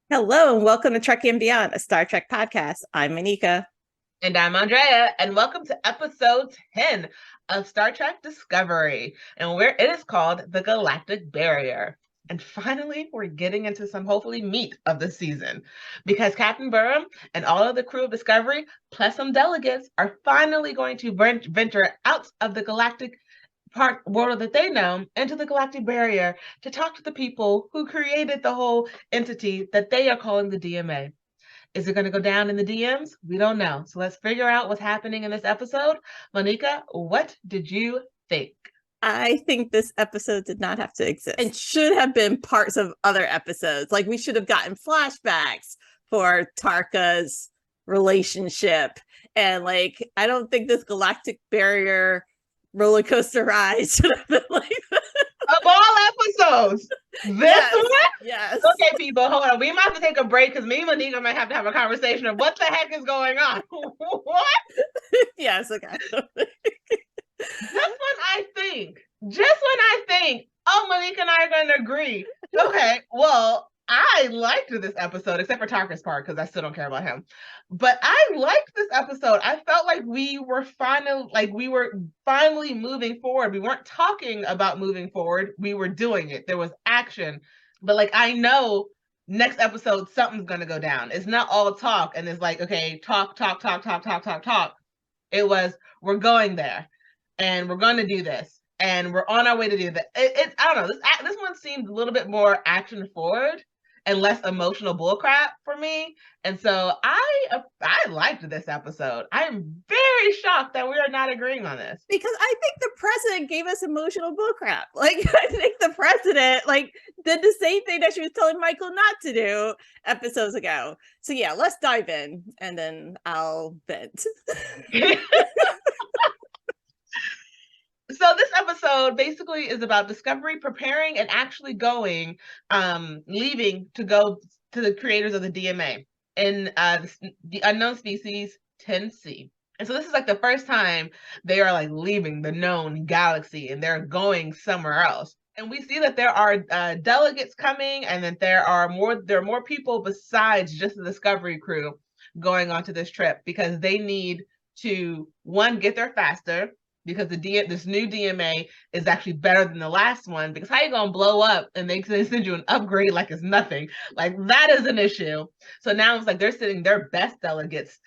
Hello and welcome to Trekkie and Beyond, a Star Trek podcast. I'm Monika. And I'm Andrea, and welcome to episode 10 of Star Trek Discovery, and where it is called the Galactic Barrier. And finally, we're getting into some hopefully meat of the season because Captain Burnham and all of the crew of Discovery, plus some delegates, are finally going to venture out of the galactic part world that they know into the galactic barrier to talk to the people who created the whole entity that they are calling the DMA. Is it going to go down in the DMs? We don't know. So let's figure out what's happening in this episode. Monika, what did you think? I think this episode did not have to exist and should have been parts of other episodes. Like we should have gotten flashbacks for Tarka's relationship. And like, I don't think this galactic barrier roller coaster ride should have been like Of all episodes, this yes, one? yes. Okay, people, hold on. We might have to take a break because me and Monika might have to have a conversation of what the heck is going on. What? Yes, okay. Just when I think, oh, Monika and I are going to agree. Okay, well, I liked this episode, except for Tarkus part, because I still don't care about him. But I liked this episode. I felt like we were finally moving forward. We weren't talking about moving forward. We were doing it. There was action. But like I know next episode something's gonna go down. It's not all talk and it's like, okay, talk, talk, talk, talk, talk, talk, talk. It was we're going there and we're gonna do this and we're on our way to do that. I don't know. This one seemed a little bit more action forward and less emotional bullcrap for me. And so I liked this episode. I am very shocked that we are not agreeing on this. Because I think the president gave us emotional bullcrap. Like I think the president like did the same thing that she was telling Michael not to do episodes ago. So yeah, let's dive in and then I'll vent. So this episode basically is about Discovery preparing and actually going, leaving to go to the creators of the DMA in the unknown species 10C. And so this is like the first time they are like leaving the known galaxy and they're going somewhere else. And we see that there are delegates coming, and that there are more people besides just the Discovery crew going onto this trip because they need to one get there faster because this new DMA is actually better than the last one. Because how you gonna blow up and they send you an upgrade like it's nothing? Like that is an issue. So now it's like they're sending their best delegates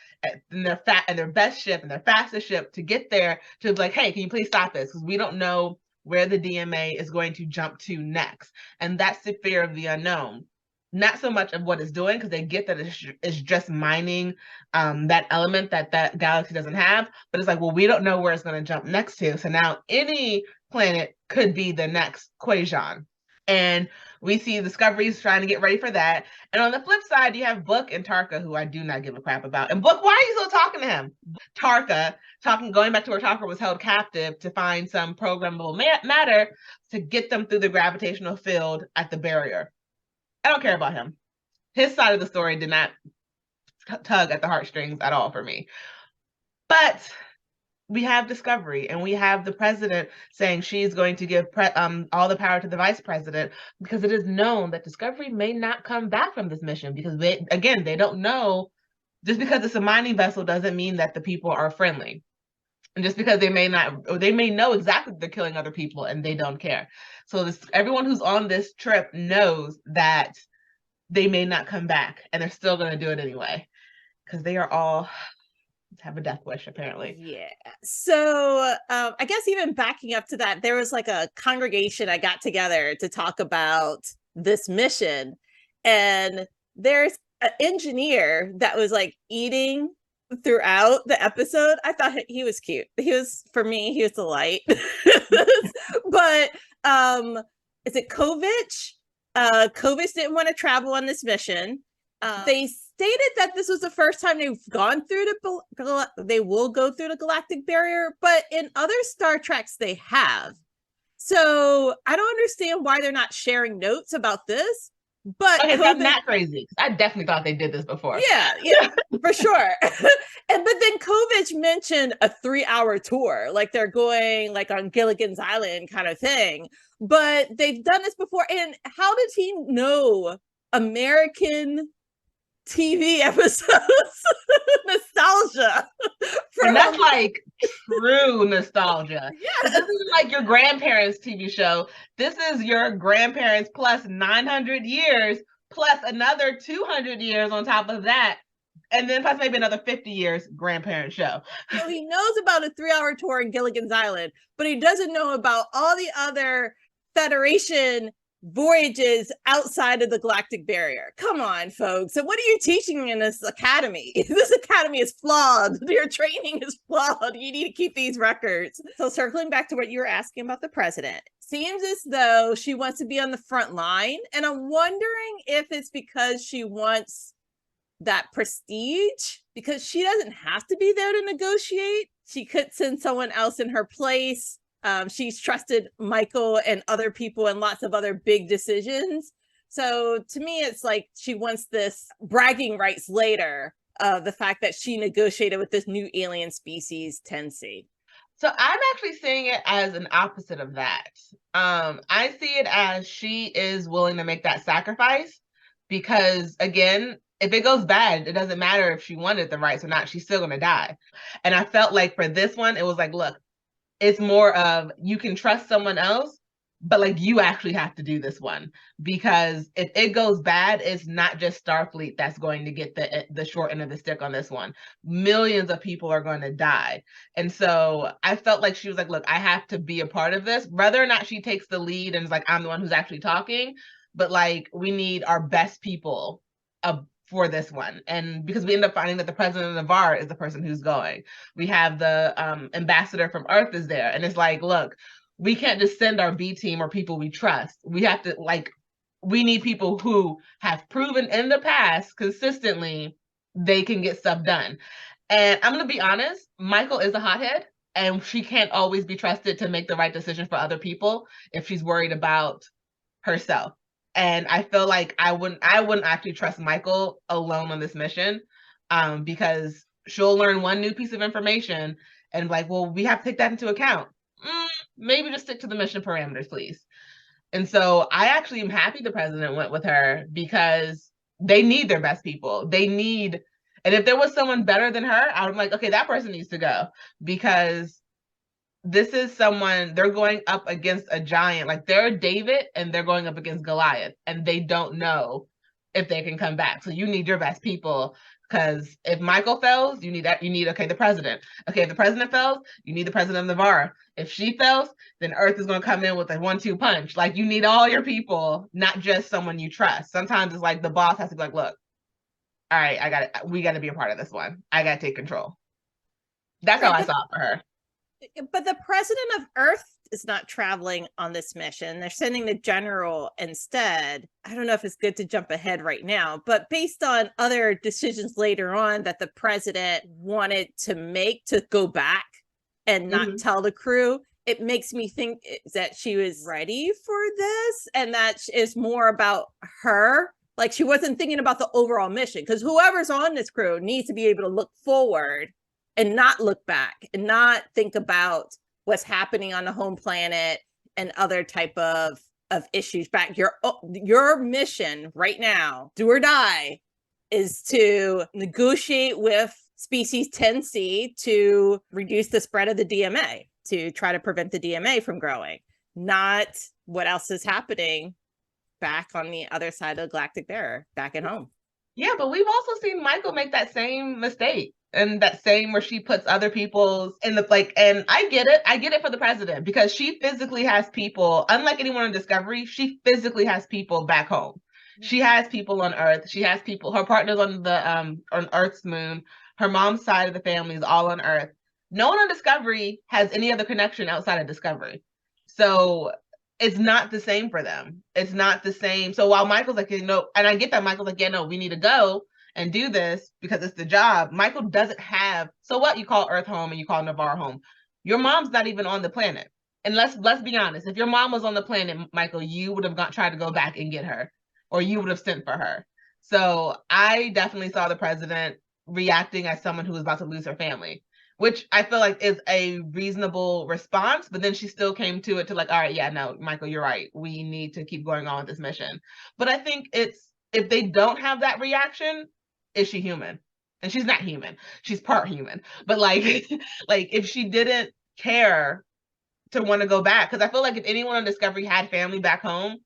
in their best ship and their fastest ship to get there to be like, hey, can you please stop this? Because we don't know where the DMA is going to jump to next, and that's the fear of the unknown. Not so much of what it's doing because they get that it's just mining that element that galaxy doesn't have, but it's like, well, we don't know where it's going to jump next to. So now any planet could be the next Quajon. And we see Discovery's trying to get ready for that. And on the flip side, you have Book and Tarka, who I do not give a crap about. And Book, why are you still talking to him? Tarka, going back to where Tarka was held captive to find some programmable matter to get them through the gravitational field at the barrier. I don't care about him. His side of the story did not tug at the heartstrings at all for me. But we have Discovery, and we have the president saying she's going to give all the power to the vice president because it is known that Discovery may not come back from this mission because they don't know. Just because it's a mining vessel doesn't mean that the people are friendly. And just because they may not, or they may know exactly they're killing other people and they don't care. So everyone who's on this trip knows that they may not come back and they're still going to do it anyway because they are all have a death wish apparently. Yeah. So I guess even backing up to that, there was like a congregation I got together to talk about this mission, and there's an engineer that was like eating throughout the episode. I thought he was cute. For me, he was a light. But is it Kovich? Kovich didn't want to travel on this mission. They stated that this was the first time they've gone through they will go through the galactic barrier, but in other Star Treks they have. So I don't understand why they're not sharing notes about this. But okay, I'm not crazy. I definitely thought they did this before. Yeah, for sure. But then Kovich mentioned a 3-hour tour, like they're going like on Gilligan's Island kind of thing. But they've done this before. And how did he know American TV episodes. Nostalgia And that's from, like true nostalgia. Because yes. this isn't like your grandparents' TV show. This is your grandparents plus 900 years, plus another 200 years on top of that. And then plus maybe another 50 years grandparent show. So he knows about a 3-hour tour in Gilligan's Island, but he doesn't know about all the other Federation voyages outside of the Galactic Barrier. Come on, folks. So what are you teaching in this academy? This academy is flawed. Your training is flawed. You need to keep these records. So circling back to what you were asking about the president, seems as though she wants to be on the front line. And I'm wondering if it's because she wants that prestige, because she doesn't have to be there to negotiate. She could send someone else in her place. She's trusted Michael and other people in lots of other big decisions. So to me, it's like she wants this bragging rights later of the fact that she negotiated with this new alien species, 10C. So I'm actually seeing it as an opposite of that. I see it as she is willing to make that sacrifice because, again, if it goes bad, it doesn't matter if she wanted the rights or not. She's still going to die. And I felt like for this one, it was like, look, it's more of you can trust someone else, but like you actually have to do this one because if it goes bad, it's not just Starfleet that's going to get the short end of the stick on this one. Millions of people are going to die. And so I felt like she was like, look, I have to be a part of this, whether or not she takes the lead and is like, I'm the one who's actually talking, but like we need our best people for this one. And because we end up finding that the president of Navarre is the person who's going. We have the ambassador from Earth is there. And it's like, look, we can't just send our B team or people we trust. We have to, like, we need people who have proven in the past consistently they can get stuff done. And I'm going to be honest, Michael is a hothead and she can't always be trusted to make the right decision for other people if she's worried about herself. And I feel like I wouldn't actually trust Michael alone on this mission because she'll learn one new piece of information and like, well, we have to take that into account. Maybe just stick to the mission parameters, please. And so I actually am happy the president went with her because they need their best people. They need, and if there was someone better than her, I'm like, okay, that person needs to go because this is someone, they're going up against a giant. Like they're David and they're going up against Goliath and they don't know if they can come back. So you need your best people because if Michael fails, you need okay, the president. Okay, if the president fails, you need the president of Navarre. If she fails, then Earth is going to come in with a 1-2 punch. Like you need all your people, not just someone you trust. Sometimes it's like the boss has to be like, look, all right, we got to be a part of this one. I got to take control. That's how I saw it for her. But the president of Earth is not traveling on this mission. They're sending the general instead. I don't know if it's good to jump ahead right now, but based on other decisions later on that the president wanted to make to go back and not tell the crew, it makes me think that she was ready for this and that is more about her. Like she wasn't thinking about the overall mission because whoever's on this crew needs to be able to look forward and not look back and not think about what's happening on the home planet and other type of issues back. Your mission right now, do or die, is to negotiate with species 10C to reduce the spread of the DMA, to try to prevent the DMA from growing, not what else is happening back on the other side of the Galactic Barrier, back at home. Yeah, but we've also seen Michael make that same mistake. And that same where she puts other people's in the like, and I get it for the president because she physically has people, unlike anyone on Discovery, she physically has people back home. She has people on Earth. She has people, her partners on the on Earth's moon. Her mom's side of the family is all on Earth. No one on Discovery has any other connection outside of Discovery. So it's not the same for them. It's not the same. So while Michael's like, you know, and I get that Michael's like, yeah, no, we need to go and do this because it's the job. Michael doesn't have, so what, you call Earth home and you call Navarre home. Your mom's not even on the planet. And let's be honest, if your mom was on the planet, Michael, you would have tried to go back and get her, or you would have sent for her. So I definitely saw the president reacting as someone who was about to lose her family, which I feel like is a reasonable response. But then she still came to it to like, all right, yeah, no, Michael, you're right. We need to keep going on with this mission. But I think it's if they don't have that reaction, is she human? And she's not human. She's part human. But like, like if she didn't care to want to go back, because I feel like if anyone on Discovery had family back home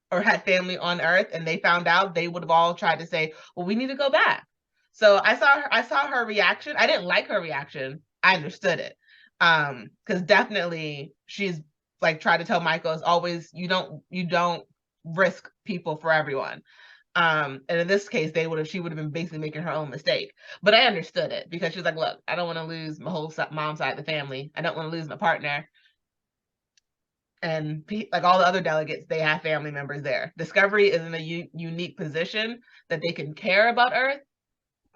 or had family on Earth and they found out, they would have all tried to say, "Well, we need to go back." So I saw her reaction. I didn't like her reaction. I understood it, because definitely she's like tried to tell Michael, "It's always you don't risk people for everyone." And in this case, she would have been basically making her own mistake. But I understood it because she's like, look, I don't want to lose my whole mom side of the family. I don't want to lose my partner. And like all the other delegates, they have family members there. Discovery is in a unique position that they can care about Earth,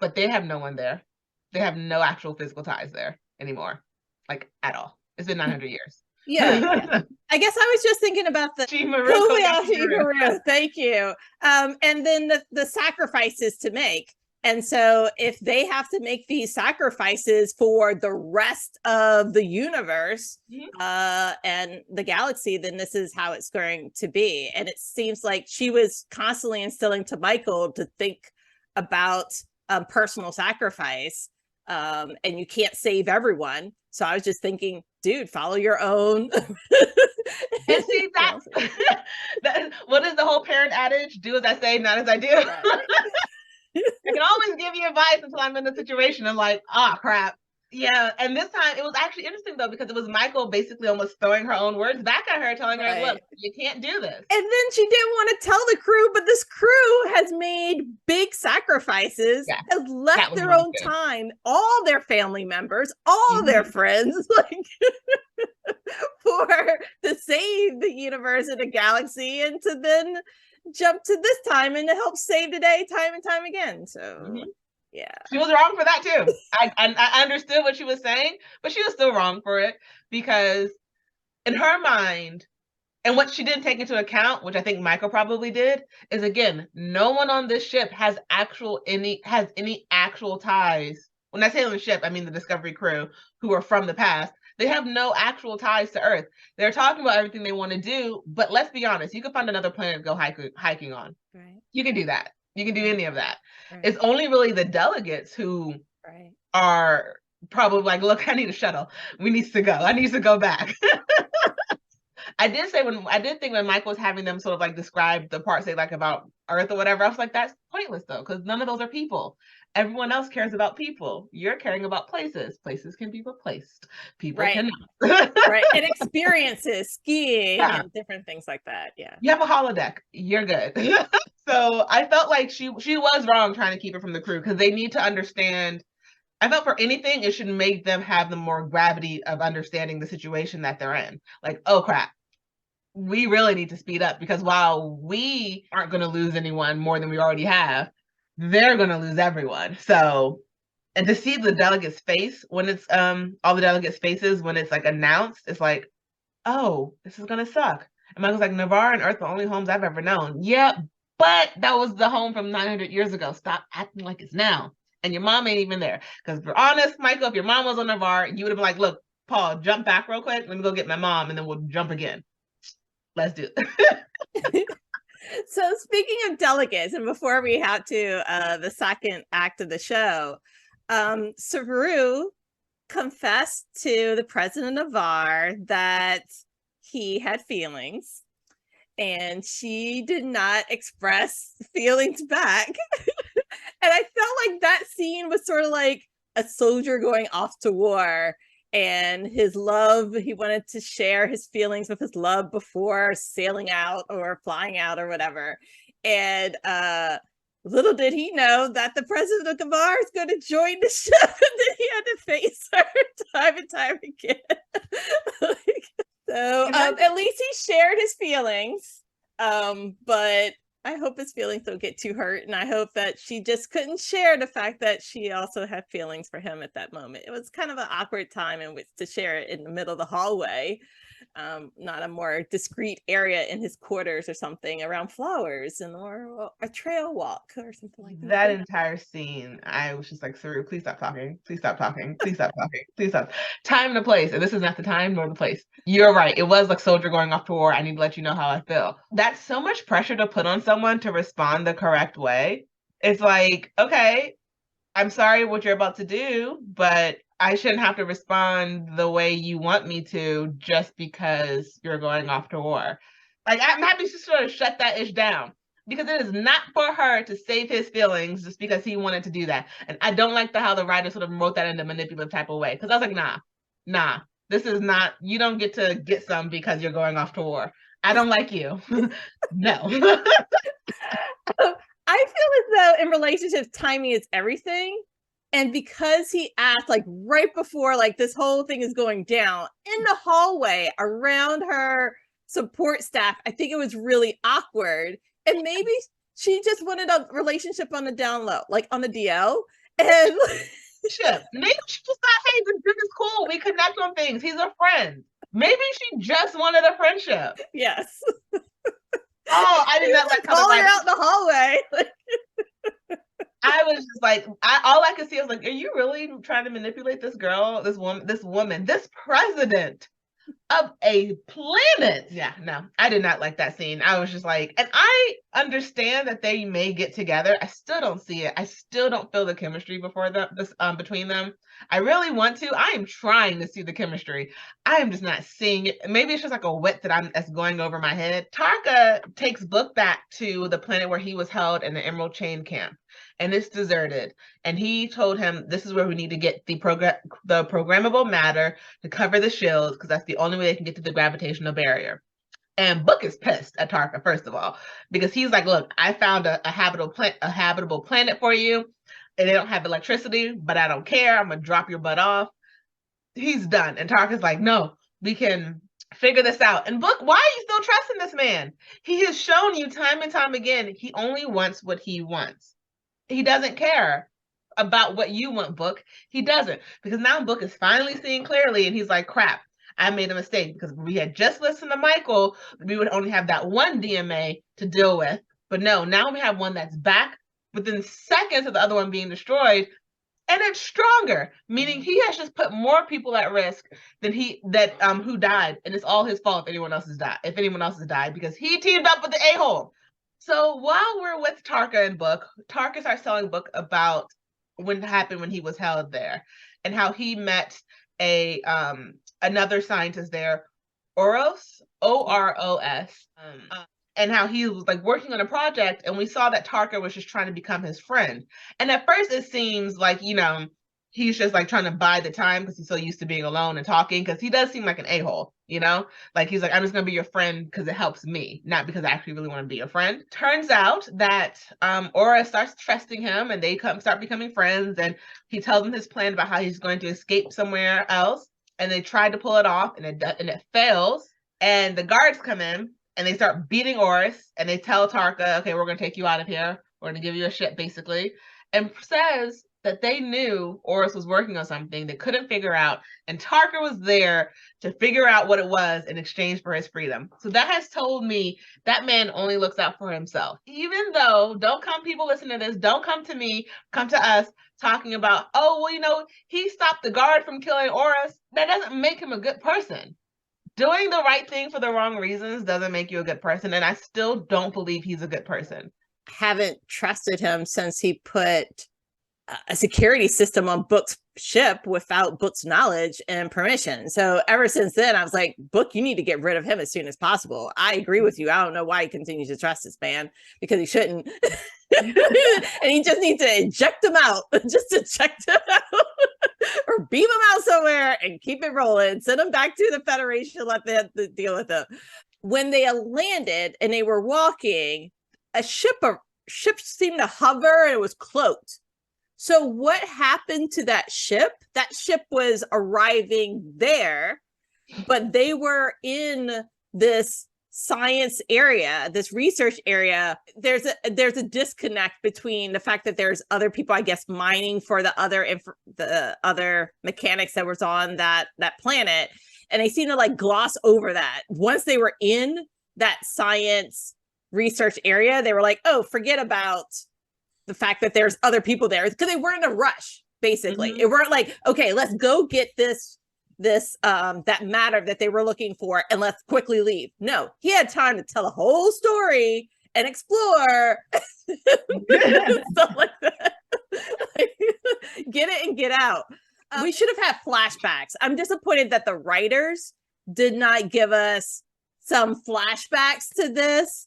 but they have no one there. They have no actual physical ties there anymore, like at all. It's been 900 years. Yeah, yeah. I guess I was just thinking about the Maru. Thank you. And then the sacrifices to make. And so if they have to make these sacrifices for the rest of the universe, and the galaxy, then this is how it's going to be. And it seems like she was constantly instilling to Michael to think about personal sacrifice. And you can't save everyone. So I was just thinking, dude, follow your own. And see, what is the whole parent adage? Do as I say, not as I do. Right. I can always give you advice until I'm in the situation. I'm like, oh, crap. Yeah. And this time it was actually interesting, though, because it was Michael basically almost throwing her own words back at her, telling her, look, you can't do this. And then she didn't want to tell the crew, but this crew has made big sacrifices, has left their own time, all their family members, all their friends, like to save the universe and the galaxy, and to then jump to this time and to help save the day time and time again. So yeah, she was wrong for that too. I understood what she was saying, but she was still wrong for it, because in her mind, and what she didn't take into account, which I think Michael probably did, is again, no one on this ship has any actual ties. When I say on the ship, I mean the Discovery crew who are from the past. They have no actual ties to Earth. They're talking about everything they want to do, but let's be honest, you can find another planet to go hiking on. Right. You can do that. You can do any of that. Right. It's only really the delegates who are probably like, look, I need a shuttle. We need to go. I need to go back. I did think when Michael was having them sort of like describe the parts they like about Earth or whatever, I was like, that's pointless though, because none of those are people. Everyone else cares about people. You're caring about places. Places can be replaced. People cannot. Right. And experiences, skiing and different things like that. Yeah. You have a holodeck. You're good. So I felt like she was wrong trying to keep it from the crew, because they need to understand. I felt for anything, it should make them have the more gravity of understanding the situation that they're in. Like, oh crap, we really need to speed up, because while we aren't going to lose anyone more than we already have, they're going to lose everyone. So, and to see the delegates' face when it's all the delegates' faces when it's like announced, it's like, oh, this is going to suck. And Michael's like, Navarre and Earth are the only homes I've ever known. Yep, but that was the home from 900 years ago. Stop acting like it's now. And your mom ain't even there. Because if we're honest, Michael, if your mom was on Navarre, you would have been like, look, Paul, jump back real quick. Let me go get my mom, and then we'll jump again. Let's do it. So speaking of delegates, and before we have to the second act of the show, Saru confessed to the president of Navarre that he had feelings, and she did not express feelings back. And I felt like that scene was sort of like a soldier going off to war, and his love, he wanted to share his feelings with his love before sailing out or flying out or whatever. And little did he know that the president of Navarre is going to join the ship, and then he had to face her time and time again. So at least he shared his feelings, but I hope his feelings don't get too hurt, and I hope that she just couldn't share the fact that she also had feelings for him at that moment. It was kind of an awkward time in which to share it in the middle of the hallway. not a more discreet area in his quarters or something around flowers and or a trail walk or something like that. That entire scene, I was just like, Saru, please stop talking. Please stop talking. Please stop talking. Please stop. Time and a place. And this is not the time nor the place. You're right. It was like soldier going off to war. I need to let you know how I feel. That's so much pressure to put on someone to respond the correct way. It's like, okay, I'm sorry what you're about to do, but I shouldn't have to respond the way you want me to just because you're going off to war. Like, I'm happy to sort of shut that ish down because it is not for her to save his feelings just because he wanted to do that. And I don't like how the writer sort of wrote that in a manipulative type of way because I was like, nah, this is not, you don't get to get some because you're going off to war. I don't like you. No. I feel as though in relationships, timing is everything. And because he asked like right before like this whole thing is going down in the hallway around her support staff, I think it was really awkward. And maybe she just wanted a relationship on the down low, like on the DL. And maybe she just thought, hey, this is cool. We connect on things. He's a friend. Maybe she just wanted a friendship. Yes. Oh, I did not like calling her out in the hallway. I was just like, all I could see, I was like, are you really trying to manipulate this girl, this woman, this president of a planet? Yeah, no, I did not like that scene. I was just like, and I understand that they may get together. I still don't see it. I still don't feel the chemistry between them. I really want to. I am trying to see the chemistry. I am just not seeing it. Maybe it's just like a wit that's going over my head. Tarka takes Book back to the planet where he was held in the Emerald Chain camp, and it's deserted. And he told him this is where we need to get the programmable matter to cover the shields because that's the only way they can get to the gravitational barrier. And Book is pissed at Tarka, first of all, because he's like, look, I found a habitable planet for you, and they don't have electricity, but I don't care. I'm going to drop your butt off. He's done. And Tarka's like, no, we can figure this out. And Book, why are you still trusting this man? He has shown you time and time again, he only wants what he wants. He doesn't care about what you want, Book. He doesn't. Because now Book is finally seeing clearly, and he's like, crap, I made a mistake because we had just listened to Michael, we would only have that one DMA to deal with. But no, now we have one that's back within seconds of the other one being destroyed, and it's stronger, meaning he has just put more people at risk than who died, and it's all his fault if anyone else has died because he teamed up with the a-hole. So while we're with Tarka and Book, Tarka starts telling Book about what happened when he was held there and how he met another scientist there, Oros, Oros, and how he was like working on a project, and we saw that Tarka was just trying to become his friend. And at first it seems like, he's just like trying to buy the time because he's so used to being alone and talking, because he does seem like an a-hole, like he's like, I'm just gonna be your friend because it helps me, not because I actually really want to be your friend. Turns out that Aura starts trusting him, and they start becoming friends, and he tells them his plan about how he's going to escape somewhere else, and they tried to pull it off, and it fails, and the guards come in and they start beating Oris, and they tell Tarka, okay, we're going to take you out of here. We're going to give you a ship, basically. And says that they knew Oris was working on something they couldn't figure out, and Tarka was there to figure out what it was in exchange for his freedom. So that has told me that man only looks out for himself. Even though, don't come, people listen to this, don't come to me, come to us, talking about, oh, well, he stopped the guard from killing Oris. That doesn't make him a good person. Doing the right thing for the wrong reasons doesn't make you a good person, and I still don't believe he's a good person. Haven't trusted him since he put a security system on Book's ship without Book's knowledge and permission. So ever since then, I was like, Book, you need to get rid of him as soon as possible. I agree with you. I don't know why he continues to trust this man, because he shouldn't. And he just needs to eject him out, just eject him out. Or beam him out somewhere and keep it rolling. Send him back to the Federation, let them deal with him. When they landed and they were walking, a ship seemed to hover, and it was cloaked. So what happened to that ship? That ship was arriving there, but they were in this science area, this research area. There's a disconnect between the fact that there's other people, I guess, mining for the other mechanics that was on that planet, And they seem to like gloss over that. Once they were in that science research area, they were like, oh, forget about the fact that there's other people there, because they weren't in a rush, basically. It weren't like, okay, let's go get this that matter that they were looking for and let's quickly leave. No, he had time to tell a whole story and explore stuff like that. Like, get it and get out. We should have had flashbacks. I'm disappointed that the writers did not give us some flashbacks to this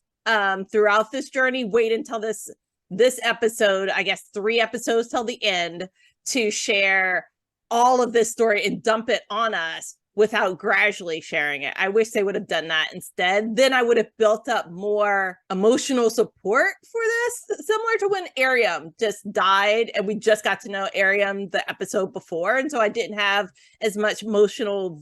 throughout this journey. Wait until this episode, I guess 3 episodes till the end, to share all of this story and dump it on us without gradually sharing it. I wish they would have done that instead. Then I would have built up more emotional support for this, similar to when Ariam just died and we just got to know Ariam the episode before. And so I didn't have as much emotional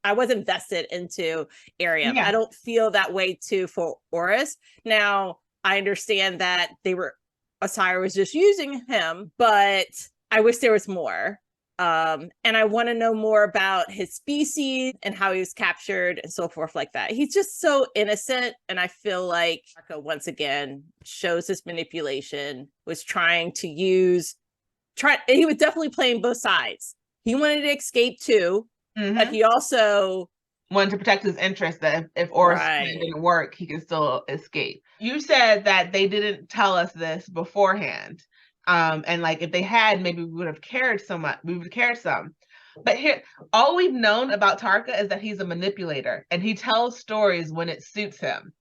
I wasn't vested into Ariam. Yeah. I don't feel that way too for Oris. Now, I understand that Asira was just using him, but I wish there was more. And I want to know more about his species and how he was captured and so forth like that. He's just so innocent. And I feel like Marco, once again, shows his manipulation, was trying to he was definitely playing both sides. He wanted to escape too, but he also wanted to protect his interest that if Oris didn't work, he could still escape. You said that they didn't tell us this beforehand. And like if they had, maybe we would have cared so much. We would have cared some. But here, all we've known about Tarka is that he's a manipulator and he tells stories when it suits him.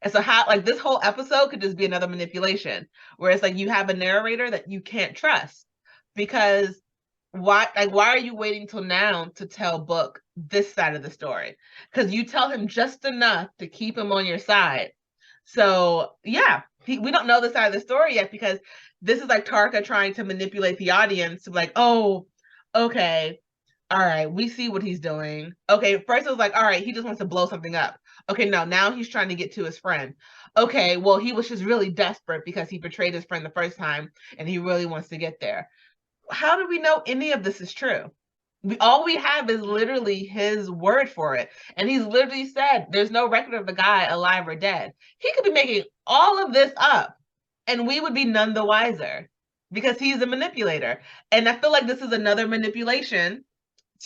And so how, like, this whole episode could just be another manipulation, where it's like you have a narrator that you can't trust, because why are you waiting till now to tell Book this side of the story? Because you tell him just enough to keep him on your side. So yeah, we don't know the side of the story yet, because this is like Tarka trying to manipulate the audience to be like, oh, okay, all right, we see what he's doing. Okay, first it was like, all right, he just wants to blow something up. Okay, no, now he's trying to get to his friend. Okay, well, he was just really desperate because he betrayed his friend the first time and he really wants to get there. How do we know any of this is true? All we have is literally his word for it. And he's literally said there's no record of the guy alive or dead. He could be making all of this up and we would be none the wiser, because he's a manipulator. And I feel like this is another manipulation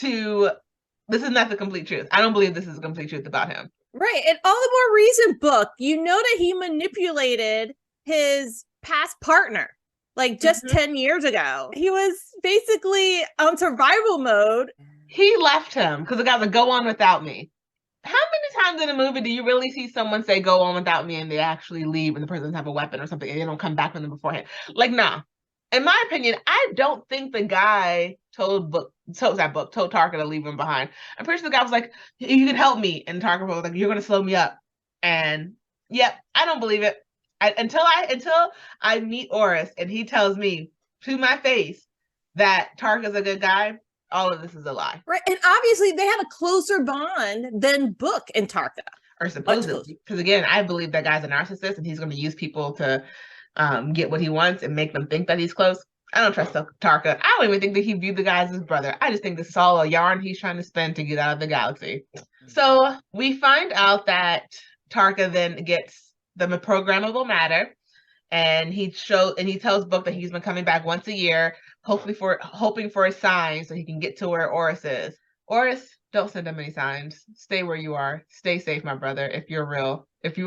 this is not the complete truth. I don't believe this is the complete truth about him. Right. And all the more reason, Book, you know that he manipulated his past partner. Like just 10 years ago. He was basically on survival mode. He left him because the guy's like, go on without me. How many times in a movie do you really see someone say, go on without me, and they actually leave and the person doesn't have a weapon or something and they don't come back with them beforehand? Like, nah. In my opinion, I don't think the guy told Tarka to leave him behind. I'm pretty sure the guy was like, you can help me. And Tarka was like, you're going to slow me up. And yep, I don't believe it. Until I meet Oris and he tells me to my face that Tarka's a good guy, all of this is a lie. Right. And obviously they had a closer bond than Book and Tarka. Or supposedly. Because again, I believe that guy's a narcissist and he's going to use people to get what he wants and make them think that he's close. I don't trust Tarka. I don't even think that he viewed the guy as his brother. I just think this is all a yarn he's trying to spin to get out of the galaxy. So we find out that Tarka then gets the programmable matter, and he tells Book that he's been coming back once a year, hoping for a sign so he can get to where Oris is. Oris, don't send him any signs. Stay where you are. Stay safe, my brother. If you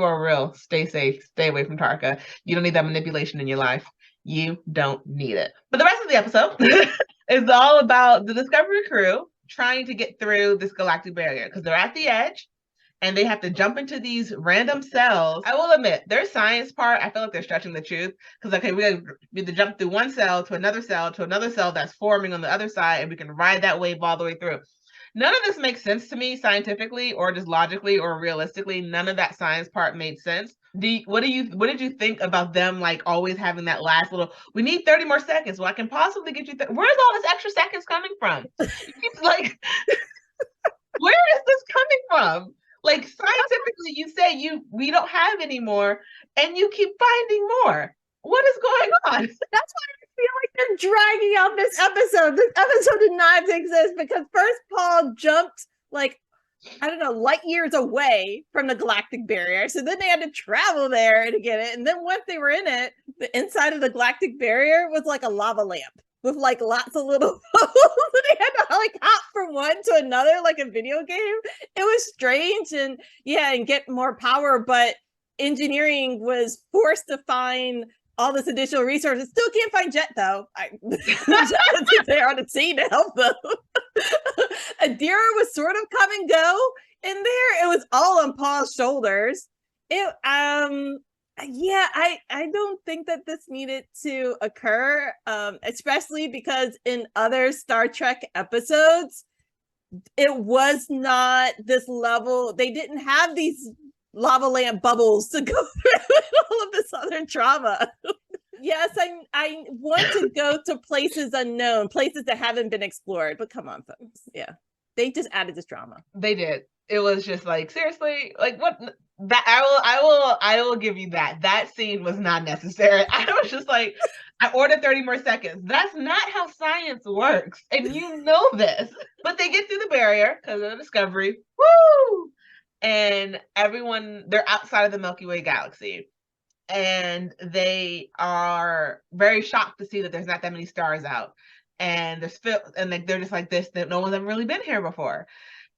are real, stay safe. Stay away from Tarka. You don't need that manipulation in your life. You don't need it. But the rest of the episode is all about the Discovery crew trying to get through this galactic barrier, because they're at the edge and they have to jump into these random cells. I will admit, their science part, I feel like they're stretching the truth, because okay, we have to jump through one cell to another cell to another cell that's forming on the other side, and we can ride that wave all the way through. None of this makes sense to me scientifically or just logically or realistically. None of that science part made sense. What did you think about them like always having that last little, we need 30 more seconds. Well, I can possibly get you, where's all this extra seconds coming from? Like, where is this coming from? Like, scientifically, you say we don't have any more, and you keep finding more. What is going on? That's why I feel like they're dragging out this episode. This episode did not exist, because first Paul jumped like, I don't know, light years away from the Galactic Barrier. So then they had to travel there to get it. And then once they were in it, the inside of the Galactic Barrier was like a lava lamp with like lots of little bubbles. And they had to like hop from one to another like a video game. It was strange and yeah, and get more power. But engineering was forced to find all this additional resources. Still can't find Jet though. Jet wasn't there on the scene to help them. Adira was sort of come and go in there. It was all on Paul's shoulders. It yeah, I don't think that this needed to occur, especially because in other Star Trek episodes, it was not this level. They didn't have these lava lamp bubbles to go through all of this other trauma. Yes, I want to go to places unknown, places that haven't been explored. But come on, folks. Yeah, they just added this drama. They did. It was just like, seriously, like what? That I will give you that. That scene was not necessary. I was just like, I ordered 30 more seconds. That's not how science works, and you know this. But they get through the barrier because of the Discovery. Woo! And everyone, they're outside of the Milky Way galaxy. And they are very shocked to see that there's not that many stars out. And they're just like this, that no one's ever really been here before.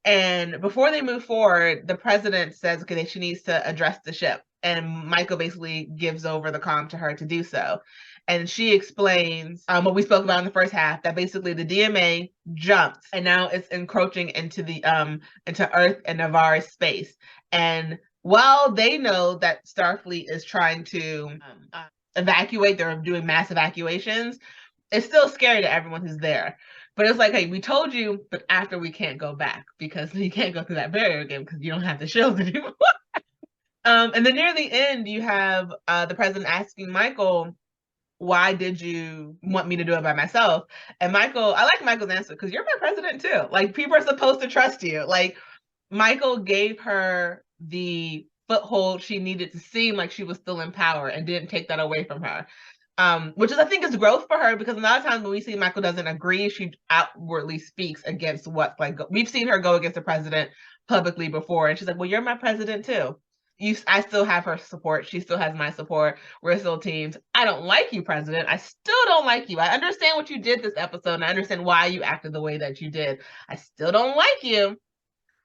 And before they move forward, the president says, okay, that she needs to address the ship. And Michael basically gives over the comm to her to do so. And she explains what we spoke about in the first half, that basically the DMA jumped and now it's encroaching into the into Earth and Navarre's space. And while they know that Starfleet is trying to evacuate, they're doing mass evacuations, it's still scary to everyone who's there. But it's like, hey, we told you, but after we can't go back because you can't go through that barrier again because you don't have the shields anymore. And then near the end, you have the president asking Michael, why did you want me to do it by myself? And Michael, I like Michael's answer because you're my president too. Like, people are supposed to trust you. Like, Michael gave her the foothold she needed to seem like she was still in power and didn't take that away from her. Which is, I think, is growth for her, because a lot of times when we see Michael doesn't agree, she outwardly speaks against what, like, we've seen her go against the president publicly before, and she's like, well, you're my president too. I still have her support. She still has my support. We're still teams. I don't like you, president. I still don't like you. I understand what you did this episode, and I understand why you acted the way that you did. I still don't like you.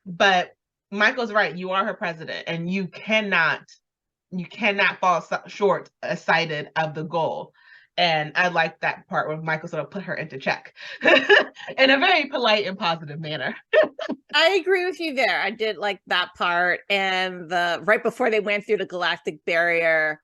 But Michael's right. You are her president, and you cannot fall short sighted of the goal. And I like that part where Michael sort of put her into check in a very polite and positive manner. I agree with you there. I did like that part. And right before they went through the Galactic Barrier,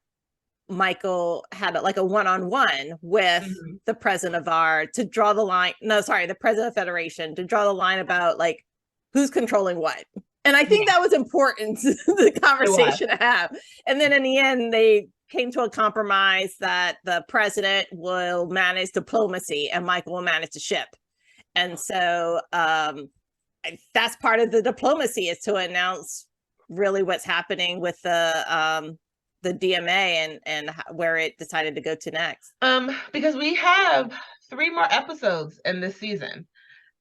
Michael had like a one-on-one with the president of R to draw the line. No, sorry, the president of Federation, to draw the line about like who's controlling what. And I think that was important to the conversation to have. And then in the end, they came to a compromise that the president will manage diplomacy and Michael will manage the ship. And so that's part of the diplomacy, is to announce really what's happening with the DMA and where it decided to go to next. Because we have 3 more episodes in this season.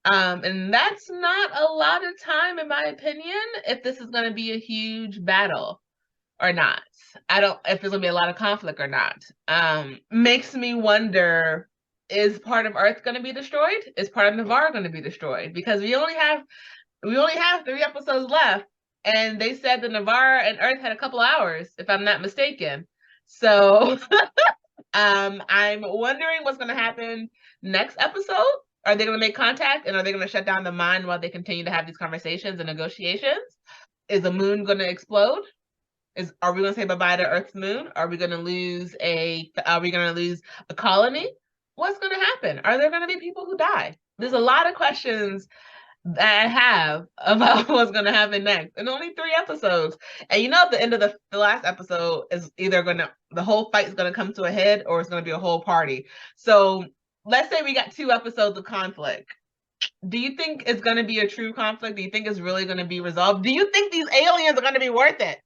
And that's not a lot of time, in my opinion, if this is going to be a huge battle or not. If there's going to be a lot of conflict or not. Makes me wonder, is part of Earth going to be destroyed? Is part of Navarre going to be destroyed? Because we only have 3 episodes left, and they said that Navarre and Earth had a couple hours, if I'm not mistaken. So I'm wondering what's going to happen next episode. Are they going to make contact, and are they going to shut down the mine while they continue to have these conversations and negotiations? Is the moon going to explode? Are we going to say bye-bye to Earth's moon? Are we going to lose a colony? What's going to happen? Are there going to be people who die? There's a lot of questions that I have about what's going to happen next. And only 3 episodes. And you know, at the end of the last episode is either the whole fight is going to come to a head, or it's going to be a whole party. So let's say we got 2 episodes of conflict. Do you think it's going to be a true conflict? Do you think it's really going to be resolved? Do you think these aliens are going to be worth it?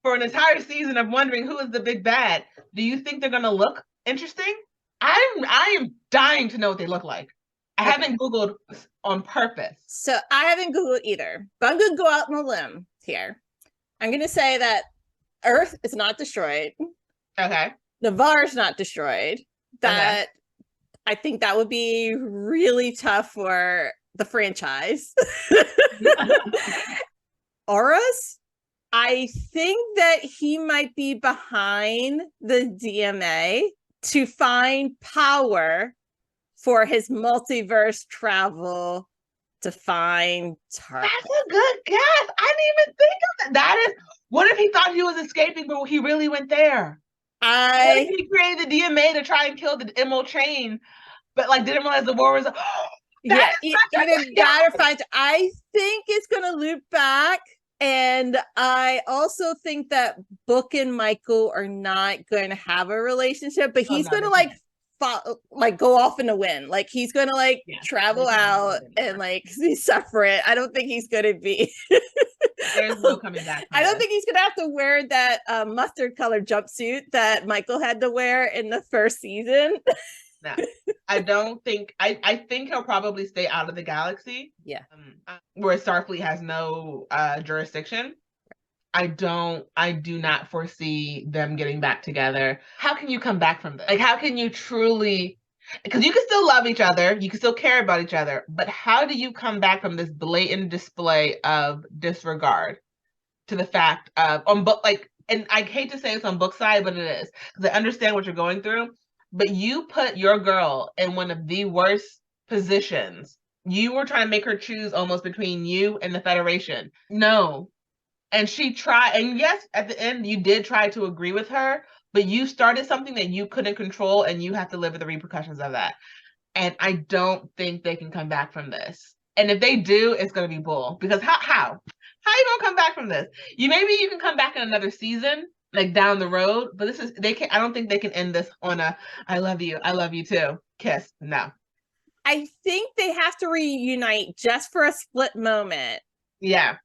For an entire season of wondering who is the big bad, do you think they're going to look interesting? I am dying to know what they look like. I Okay. haven't Googled on purpose. So I haven't Googled either, but I'm going to go out on a limb here. I'm going to say that Earth is not destroyed. Okay. Navarre is not destroyed. Okay. That I think that would be really tough for the franchise. Auras, I think that he might be behind the DMA to find power for his multiverse travel to find Tarka. That's a good guess. I didn't even think of that. That is, what if he thought he was escaping, but he really went there? What if he created the DMA to try and kill the Emerald Chain, but like didn't realize the war was? That yeah, is such a either good that or guess. find. I think it's gonna loop back, and I also think that Book and Michael are not going to have a relationship, but Oh he's no, going to they like can't. like go off in the wind. Like he's going to like Yeah, they travel can't be out together and anymore. like be separate. I don't think he's going to be. There's no coming back I from don't this. think he's gonna have to wear that mustard colored jumpsuit that Michael had to wear in the first season. No, I don't think. I think he'll probably stay out of the galaxy. Yeah. Where Starfleet has no jurisdiction. I do not foresee them getting back together. How can you come back from this? Like, how can you truly, because you can still love each other, you can still care about each other, but how do you come back from this blatant display of disregard to the fact of, on book, like, and I hate to say it's on book side, but it is, because I understand what you're going through, but you put your girl in one of the worst positions. You were trying to make her choose almost between you and the Federation. No, and she tried, and yes, at the end you did try to agree with her, but you started something that you couldn't control and you have to live with the repercussions of that. And I don't think they can come back from this, and if they do, it's going to be bull, because how are you going to come back from this? Maybe you can come back in another season, like down the road, but this is, they can, I don't think they can end this on a I love you too kiss. No. I think they have to reunite just for a split moment, Yeah.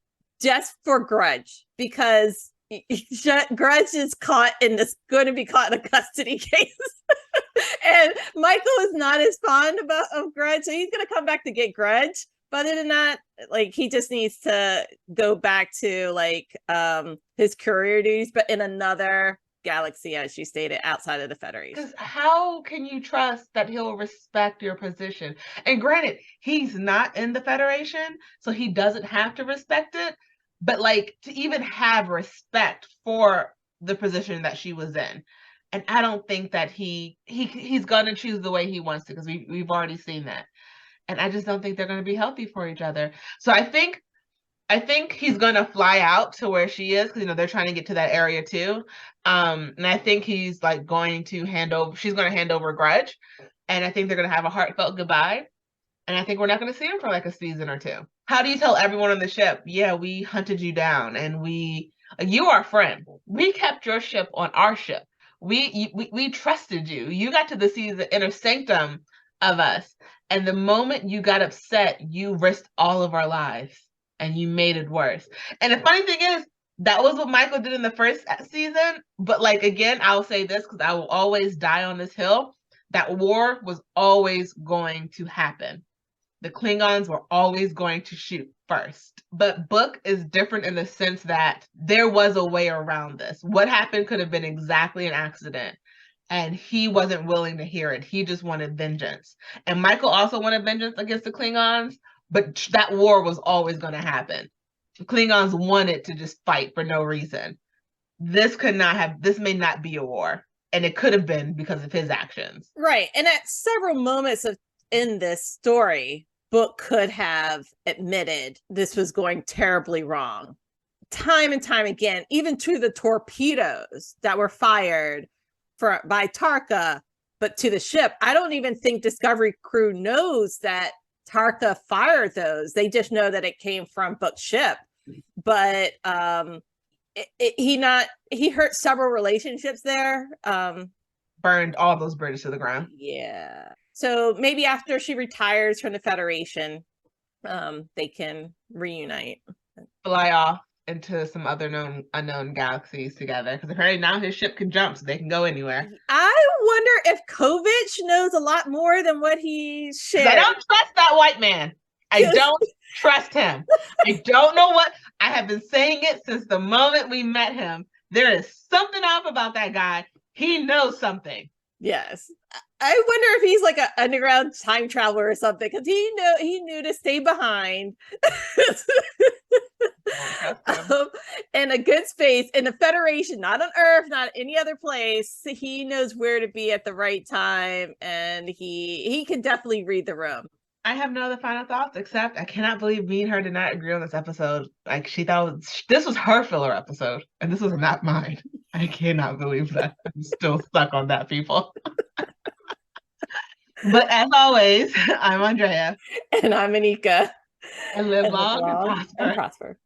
just for Grudge, because Grudge is caught in this, going to be caught in a custody case. And Michael is not as fond of Grudge, so he's going to come back to get Grudge. But other than that, like he just needs to go back to like his career duties, but in another galaxy, as you stated, outside of the Federation. Because how can you trust that he'll respect your position? And granted, he's not in the Federation, so he doesn't have to respect it. But like to even have respect for the position that she was in. And I don't think that he's gonna choose the way he wants to, because we've already seen that. And I just don't think they're gonna be healthy for each other. So I think he's gonna fly out to where she is, because they're trying to get to that area too. And I think he's like going to hand over. She's going to hand over Grudge, and I think they're gonna have a heartfelt goodbye. And I think we're not going to see him for like a season or two. How do you tell everyone on the ship? Yeah, we hunted you down, and you are a friend. We kept your ship on our ship. We trusted you. You got to see the inner sanctum of us, and the moment you got upset, you risked all of our lives, and you made it worse. And the funny thing is, that was what Michael did in the first season. But like again, I'll say this because I will always die on this hill. That war was always going to happen. The Klingons were always going to shoot first. But Book is different in the sense that there was a way around this. What happened could have been exactly an accident. And he wasn't willing to hear it. He just wanted vengeance. And Michael also wanted vengeance against the Klingons, but that war was always going to happen. The Klingons wanted to just fight for no reason. This may not be a war. And it could have been because of his actions. Right. And at several moments in this story, Book could have admitted this was going terribly wrong. Time and time again, even to the torpedoes that were fired by Tarka, but to the ship. I don't even think Discovery crew knows that Tarka fired those. They just know that it came from Book's ship. But he hurt several relationships there. Burned all those bridges to the ground. Yeah. So maybe after she retires from the Federation, they can reunite. Fly off into some other unknown galaxies together. Because apparently now his ship can jump, so they can go anywhere. I wonder if Kovich knows a lot more than what he Because I shared. don't trust that white man. I don't trust him. I don't know what. I have been saying it since the moment we met him. There is something off about that guy. He knows something. Yes. I wonder if he's like an underground time traveler or something, because he knew to stay behind in a good space in the Federation, not on Earth, not any other place. He knows where to be at the right time, and he can definitely read the room. I have no other final thoughts except I cannot believe me and her did not agree on this episode. Like she thought this was her filler episode, and this was not mine. I cannot believe that. I'm still stuck on that, people. But as always, I'm Andrea. And I'm Anika. And live long and prosper.